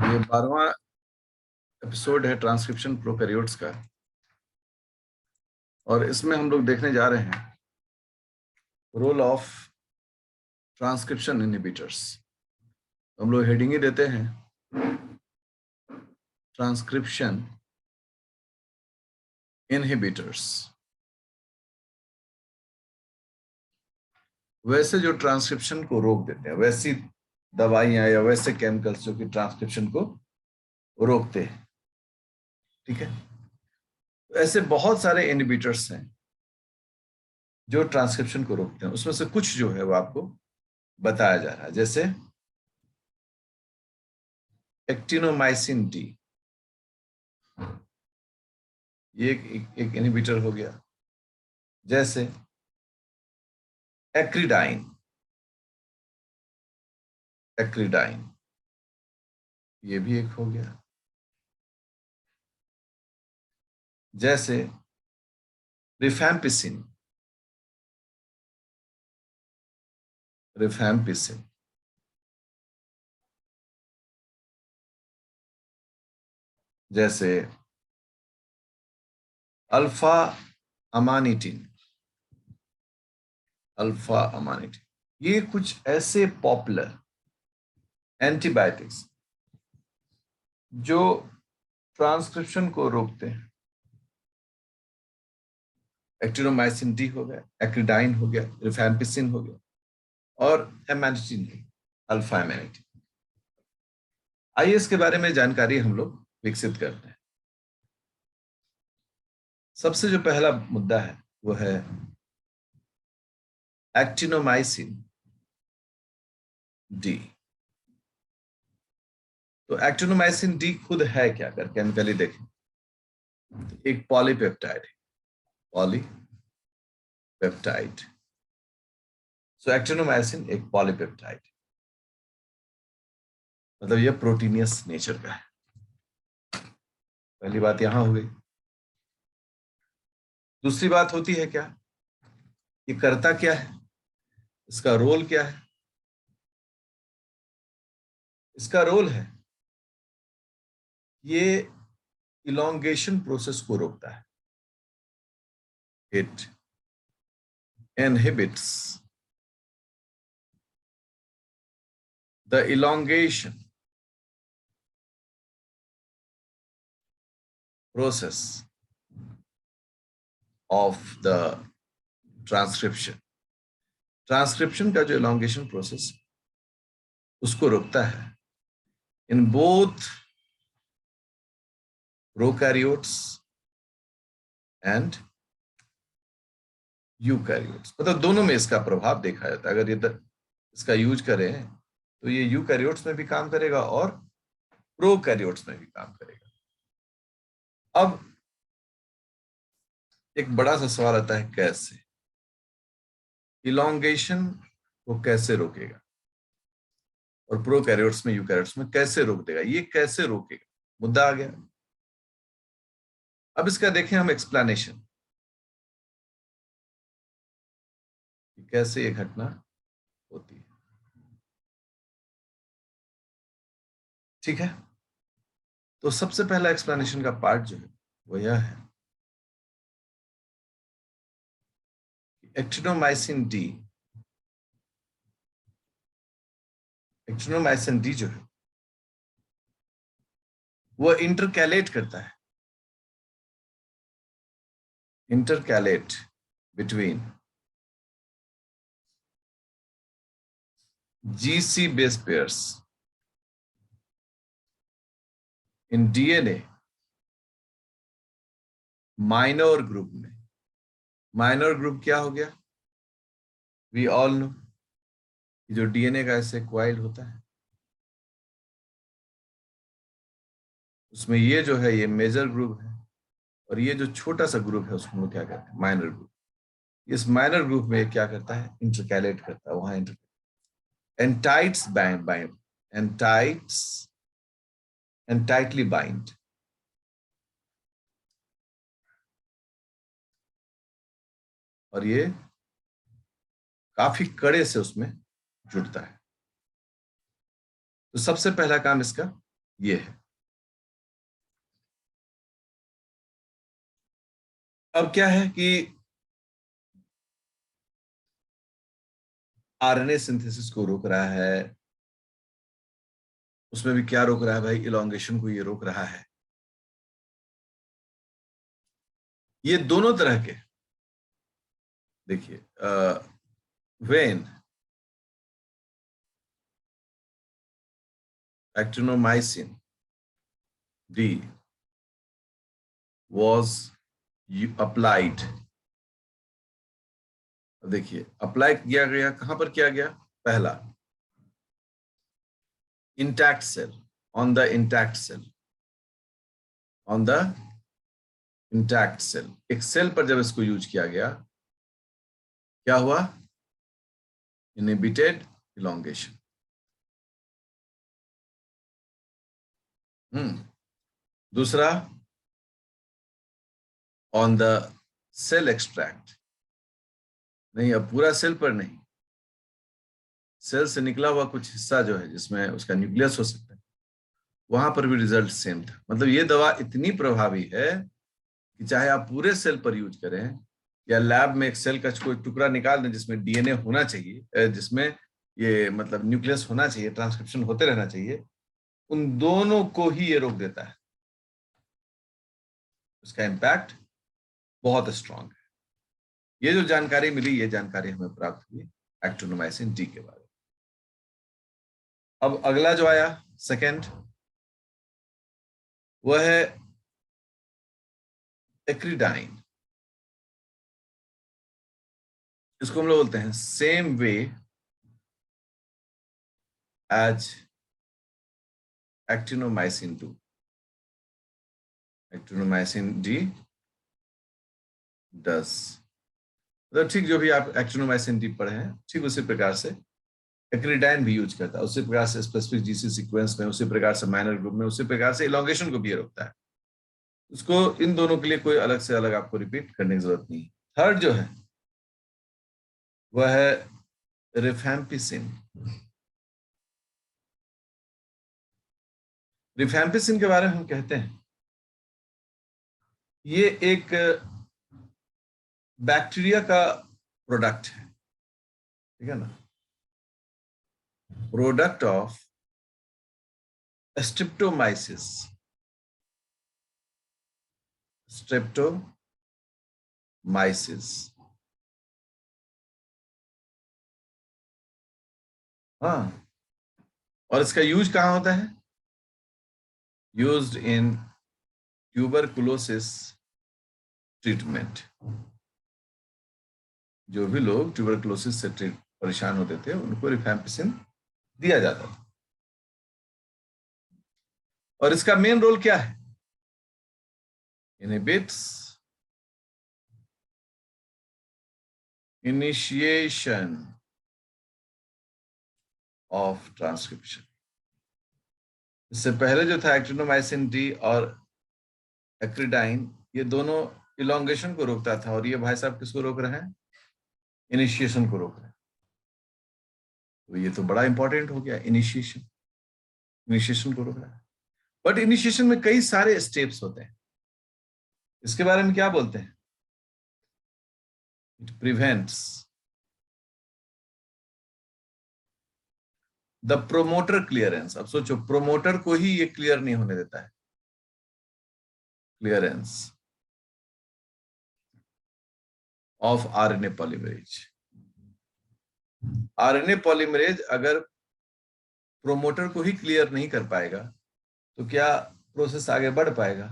ये 12वां एपिसोड है transcription prokaryotes का, और इसमें हम लोग देखने जा रहे हैं रोल ऑफ ट्रांसक्रिप्शन इनहिबिटर्स। हम लोग हेडिंग ही देते हैं ट्रांसक्रिप्शन इनहिबिटर्स। वैसे जो ट्रांसक्रिप्शन को रोक देते हैं, वैसी दवाइयां या वैसे केमिकल्स जो कि ट्रांसक्रिप्शन को रोकते हैं, ठीक है। तो ऐसे बहुत सारे इनहिबिटर्स हैं जो ट्रांसक्रिप्शन को रोकते हैं। उसमें से कुछ जो है वो आपको बताया जा रहा है, जैसे एक्टिनोमाइसिन डी, ये एक इनहिबिटर हो गया। जैसे एक्रीडाइन, एक्रीडाइन ये भी एक हो गया। जैसे रिफैम्पिसिन, रिफैम्पिसिन। जैसे अल्फा अमानिटिन, अल्फा अमानिटिन। ये कुछ ऐसे पॉपुलर एंटीबायोटिक्स जो ट्रांसक्रिप्शन को रोकते हैं। एक्टिनोमाइसिन डी हो गया, एक्रीडाइन हो गया, रिफैम्पिसिन हो गया और एमानिटिन, अल्फा एमानिटिन। आइए इसके बारे में जानकारी हम लोग विकसित करते हैं। सबसे जो पहला मुद्दा है वो है एक्टिनोमाइसिन डी। तो एक्टिनोमाइसिन डी खुद है क्या, अगर केमिकली देखें तो एक पॉलीपेप्टाइड है, पॉलीपेप्टाइड। सो एक्टिनोमाइसिन एक पॉलीपेप्टाइड, मतलब यह प्रोटीनियस नेचर का है। पहली बात यहां हो गई। दूसरी बात होती है क्या, ये करता क्या है, इसका रोल क्या है। इसका रोल है ये इलोंगेशन प्रोसेस को रोकता है। It inhibits the elongation process of the transcription। Transcription का जो elongation प्रोसेस उसको रोकता है in both prokaryotes and eukaryotes, मतलब दोनों में इसका प्रभाव देखा जाता है। अगर ये इसका यूज करें तो ये यूकैरियोट्स में भी काम करेगा और प्रोकैरियोट्स में भी काम करेगा। अब एक बड़ा सा सवाल आता है, कैसे इलोंगेशन को कैसे रोकेगा और प्रोकैरियोट्स में यूकैरियोट्स में कैसे रोक देगा, ये कैसे रोकेगा, मुद्दा आ गया। अब इसका देखें हम एक्सप्लेनेशन, कैसे ये घटना होती है। ठीक है, तो सबसे पहला एक्सप्लेनेशन का पार्ट जो है वो यह है, एक्टिनोमाइसिन डी, एक्टिनोमाइसिन डी जो है वो इंटरकैलेट करता है, intercalate between GC base pairs in DNA minor group में। माइनर ग्रुप क्या हो गया, वी ऑल नो, जो DNA का ऐसे क्वाइल होता है उसमें ये जो है ये मेजर ग्रुप है, और ये जो छोटा सा ग्रुप है उसको हम लोग क्या कहते हैं, माइनर ग्रुप। इस माइनर ग्रुप में क्या करता है, इंटरकैलेट करता है, वहां एंटाइट्स बाइंड, एंटाइट्स एंड टाइटली बाइंड। और ये काफी कड़े से उसमें जुड़ता है। तो सबसे पहला काम इसका ये है। अब क्या है कि आरएनए सिंथेसिस को रोक रहा है, उसमें भी क्या रोक रहा है भाई? इलोंगेशन को ये रोक रहा है। ये दोनों तरह के, देखिए, when actinomycin D was applied, देखिए अप्लाई किया गया, कहां पर किया गया? पहला, intact cell, on the intact cell, on the intact cell, एक सेल पर जब इसको यूज किया गया, क्या हुआ? Inhibited elongation. दूसरा, ऑन द सेल एक्सट्रैक्ट, नहीं, अब पूरा सेल पर नहीं, सेल से निकला हुआ कुछ हिस्सा जो है जिसमें उसका न्यूक्लियस हो सकता है, वहां पर भी रिजल्ट सेम था। मतलब ये दवा इतनी प्रभावी है कि चाहे आप पूरे सेल पर यूज करें या लैब में एक सेल का कोई टुकड़ा निकाल दें जिसमें डीएनए होना चाहिए, जिसमें ये मतलब न्यूक्लियस होना चाहिए, ट्रांसक्रिप्शन होते रहना चाहिए, उन दोनों को ही ये रोक देता है। उसका इम्पैक्ट बहुत स्ट्रांग है। ये जो जानकारी मिली, ये जानकारी हमें प्राप्त हुई एक्टिनोमाइसिन डी के बारे में। अब अगला जो आया सेकेंड, वह है एक्रीडाइन। इसको हम लोग बोलते हैं same way as actinomycin 2, actinomycin D does, मतलब ठीक जो भी आप एक्टिनोमाइसिन डी पढ़े हैं, ठीक उसी प्रकार से एक्रीडाइन भी यूज करता है, उसी प्रकार से स्पेसिफिक जीसी सीक्वेंस में, उसी प्रकार से माइनर ग्रुप में, उसी प्रकार से इलोंगेशन को भी रोकता है। उसको इन दोनों के लिए कोई अलग से अलग आपको रिपीट करने की जरूरत नहीं है। थर्ड जो है वह है रिफैम्पिसिन। रिफैम्पिसिन के बारे में हम कहते हैं ये एक बैक्टीरिया का प्रोडक्ट है, ठीक है ना, प्रोडक्ट ऑफ स्ट्रेप्टोमाइसिस, स्ट्रेप्टोमाइसिस। हाँ, और इसका यूज कहां होता है? Used in tuberculosis treatment. जो भी लोग ट्यूबरकुलोसिस से परेशान होते थे उनको रिफैम्पिसिन दिया जाता था। और इसका मेन रोल क्या है? Inhibits initiation of transcription. इससे पहले जो था एक्टिनोमाइसिन डी और एक्रीडाइन, ये दोनों इलोंगेशन को रोकता था, और ये भाई साहब किसको रोक रहे हैं? इनिशिएशन को रोक रहे हैं। तो ये तो बड़ा इंपॉर्टेंट हो गया, इनिशिएशन, इनिशिएशन को रोक रहा है। बट इनिशिएशन में कई सारे स्टेप्स होते हैं, इसके बारे में क्या बोलते हैं? It prevents the promoter clearance. अब सोचो, प्रोमोटर को ही ये क्लियर नहीं होने देता है, clearance of RNA polymerase. RNA polymerase अगर प्रोमोटर को ही क्लियर नहीं कर पाएगा तो क्या प्रोसेस आगे बढ़ पाएगा?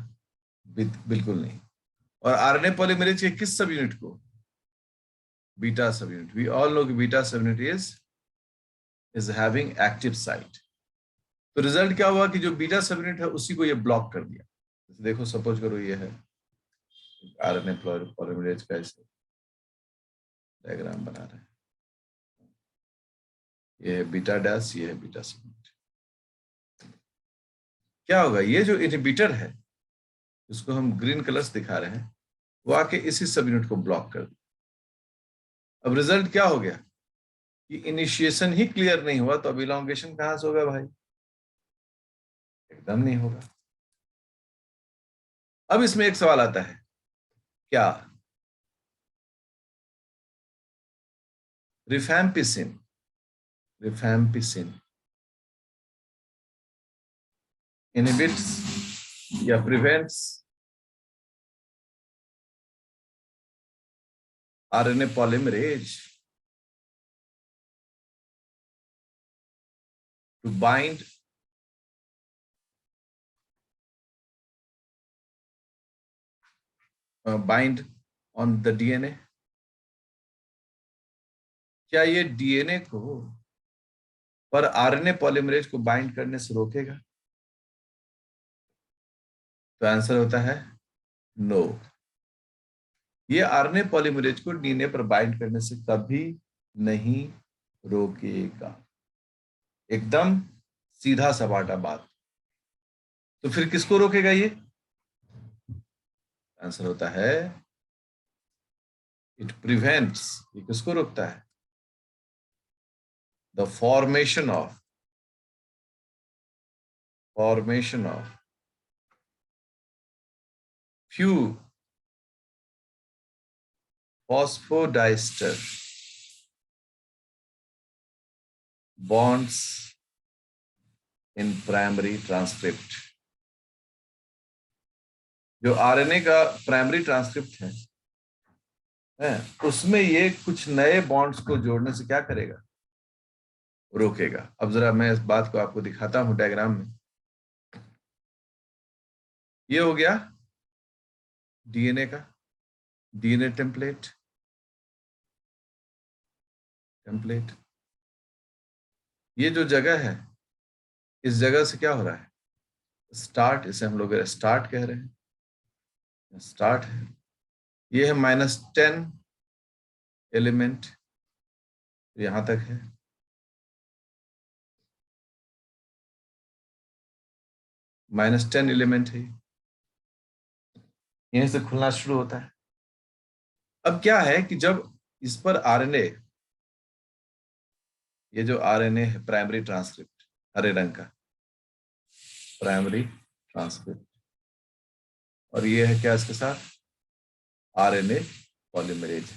बिल्कुल नहीं। और आरएनए पॉलीमरेज के किस सब यूनिट को? Beta subunit. We all know कि beta subunit is having active site. तो रिजल्ट क्या हुआ कि जो बीटा सब यूनिट है उसी को ये ब्लॉक कर दिया। देखो, सपोज करो ये है आरएनए पॉलीमरेज का, ऐसे डायग्राम बना रहे हैं, ये है बीटा डैश, ये है बीटा सब यूनिट। क्या होगा? ये जो इनहिबिटर है, इसको हम ग्रीन कलर्स दिखा रहे हैं, वो आके इसी सब यूनिट को ब्लॉक कर दिया। अब रिजल्ट क्या हो गया कि इनिशिएशन ही क्लियर नहीं हुआ, तो अब इलोंगेशन कहां से होगा भाई? एकदम नहीं होगा। अब इसमें एक सवाल आता है, क्या रिफैम्पिसिन रिफैम्पिसिन इनहिबिट्स या prevents RNA polymerase to bind on the DNA? क्या ये डीएनए को पर आरएनए पॉलीमरेज को बाइंड करने से रोकेगा? तो आंसर होता है नो। ये आरएनए पॉलीमरेज को डीएनए पर बाइंड करने से कभी नहीं रोकेगा। एकदम सीधा सपाटा बात। तो फिर किसको रोकेगा ये? आंसर होता है इट प्रिवेंट्स। ये किसको रोकता है? The formation of few phosphodiester bonds in primary transcript. जो आरएनए का प्राइमरी ट्रांसक्रिप्ट है उसमें ये कुछ नए बॉन्ड्स को जोड़ने से क्या करेगा? रोकेगा। अब जरा मैं इस बात को आपको दिखाता हूं डायग्राम में। ये हो गया डीएनए का डीएनए टेम्पलेट। ये जो जगह है, इस जगह से क्या हो रहा है? स्टार्ट, इसे हम लोग स्टार्ट कह रहे हैं। स्टार्ट है, ये है -10 एलिमेंट, यहां तक है। -10 एलिमेंट है, यहीं से खुलना शुरू होता है। अब क्या है कि जब इस पर आरएनए, ये जो आरएनए है प्राइमरी ट्रांसक्रिप्ट, हरे रंग का प्राइमरी ट्रांसक्रिप्ट, और ये है क्या इसके साथ? RNA polymerase.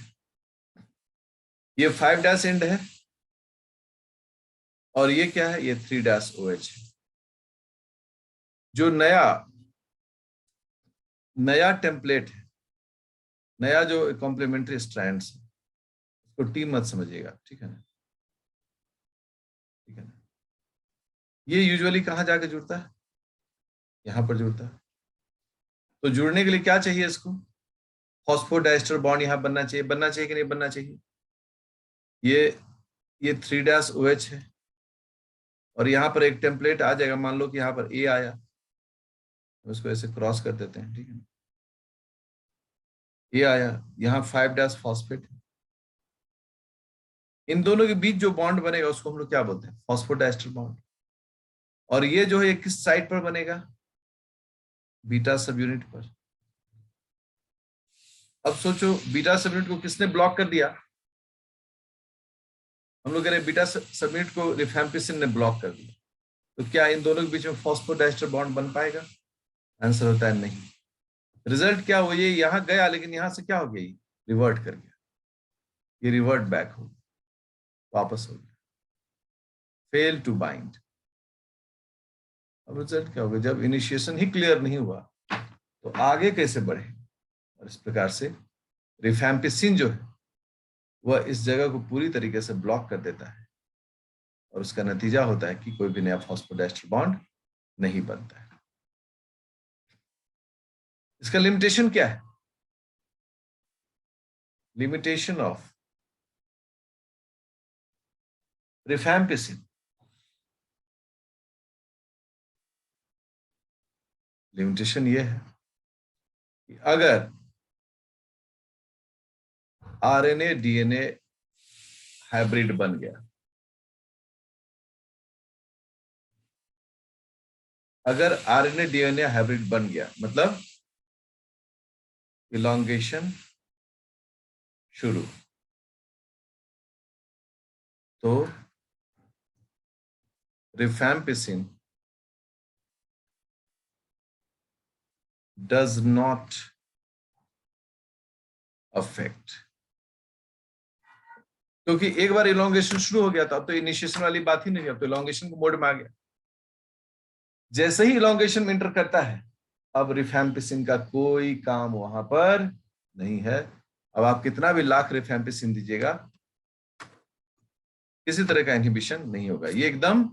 ये 5' एंड है और ये क्या है? ये 3' है। जो नया टेम्पलेट है, नया जो कॉम्प्लीमेंट्री स्ट्रैंड्स है, उसको टी मत समझिएगा, ठीक है ना? ठीक है ना? ये यूजुअली कहाँ जाके जुड़ता है? यहां पर जुड़ता है। तो जुड़ने के लिए क्या चाहिए इसको? फॉस्फोडाइस्टर बॉन्ड यहां बनना चाहिए कि नहीं बनना चाहिए? ये 3' है और यहाँ पर एक टेम्पलेट आ जाएगा। मान लो कि यहाँ पर ए आया, उसको ऐसे क्रॉस कर देते हैं, ठीक है? ए आया, यहाँ 5' फॉस्फेट। इन दोनों के बीच जो बॉन्ड बनेगा उसको हम लोग क्या बोलते हैं? Phosphodiester bond. और ये जो है ये किस साइड पर बनेगा? बीटा सब यूनिट पर। अब सोचो, बीटा सब यूनिट को किसने ब्लॉक कर दिया? हम लोग कह रहे हैं बीटा सब यूनिट को रिफैम्पिसिन ने ब्लॉक कर दिया। तो क्या इन दोनों के बीच में फॉस्फोडाइस्टर बॉन्ड बन पाएगा? आंसर होता है नहीं। रिजल्ट क्या हो? ये यहां गया लेकिन यहां से क्या हो गया? रिवर्ट कर गया। ये रिवर्ट बैक हो, वापस हो गया, फेल टू बाइंड। अब रिजल्ट क्या होगा? जब इनिशिएशन ही क्लियर नहीं हुआ तो आगे कैसे बढ़े? और इस प्रकार से रिफैम्पिसिन जो है वह इस जगह को पूरी तरीके से ब्लॉक कर देता है और उसका नतीजा होता है कि कोई भी नया फॉस्फोडाइस्टर बॉन्ड नहीं बनता है। इसका लिमिटेशन क्या है? लिमिटेशन ऑफ रिफैम्पिसिन, लिमिटेशन ये है कि अगर आरएनए डीएनए हाइब्रिड बन गया, अगर आरएनए डीएनए हाइब्रिड बन गया मतलब इलॉन्गेशन शुरू, तो रिफैम्पिसिन डज नॉट अफेक्ट, क्योंकि एक बार इलोंगेशन शुरू हो गया था, अब तो इनिशिएशन वाली बात ही नहीं, अब तो इलोंगेशन के मोड में आ गया। जैसे ही इलोंगेशन में इंटर करता है, अब रिफैम्पिसिन का कोई काम वहां पर नहीं है। अब आप कितना भी लाख रिफैम्पिसिन दीजिएगा, किसी तरह का इनहिबिशन नहीं होगा। ये एकदम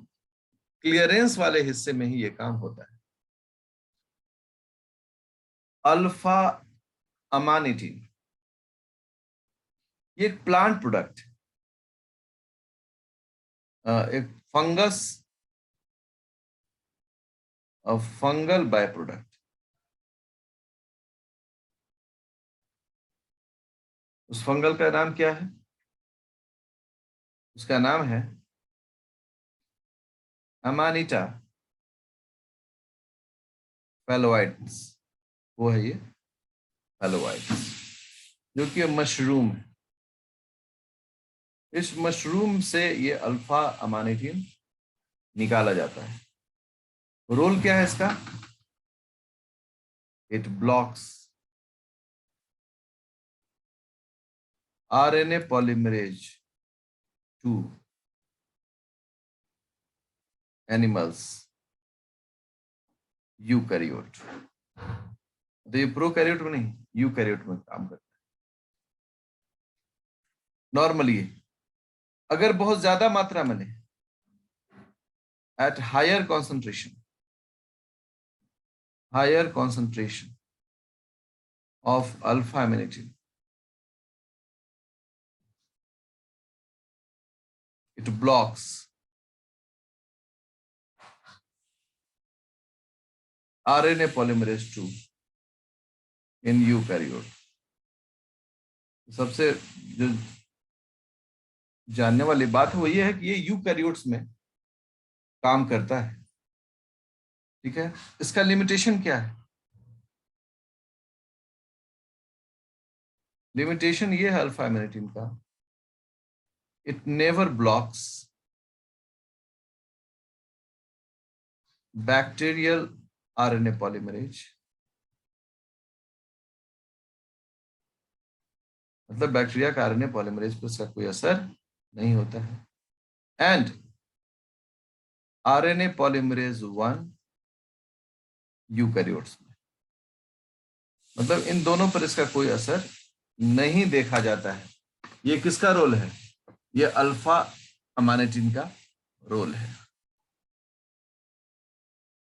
क्लियरेंस वाले हिस्से में ही ये काम होता है। अल्फा अमानिटीन ये एक प्लांट प्रोडक्ट, एक फंगस, फंगल बाय प्रोडक्ट। उस फंगल का नाम क्या है? उसका नाम है अमानिटा फैलोइड्स। वो है ये फैलोइड्स, जो कि मशरूम है। इस मशरूम से ये अल्फा अमानिटीन निकाला जाता है। रोल क्या है इसका? It blocks RNA polymerase 2 animals eukaryote. तो ये प्रोकैरियोट में नहीं, यूकैरियोट में काम करता है। नॉर्मली अगर बहुत ज्यादा मात्रा में लें, at higher concentration of alpha amanitin, it blocks RNA polymerase 2 in eukaryote। सबसे जो जानने वाली बात है वो ये है कि ये यूकैरियोट्स में काम करता है। ठीक है, इसका लिमिटेशन क्या है? लिमिटेशन ये है अल्फा अमानिटीन का, it never blocks bacterial RNA polymerase, मतलब बैक्टीरिया का आरएनए पॉलीमरेज पर इसका कोई असर नहीं होता है। एंड आरएनए पॉलीमरेज 1 यूकैरियोट्स में, मतलब इन दोनों पर इसका कोई असर नहीं देखा जाता है। ये किसका रोल है? ये अल्फा अमानिटीन का रोल है।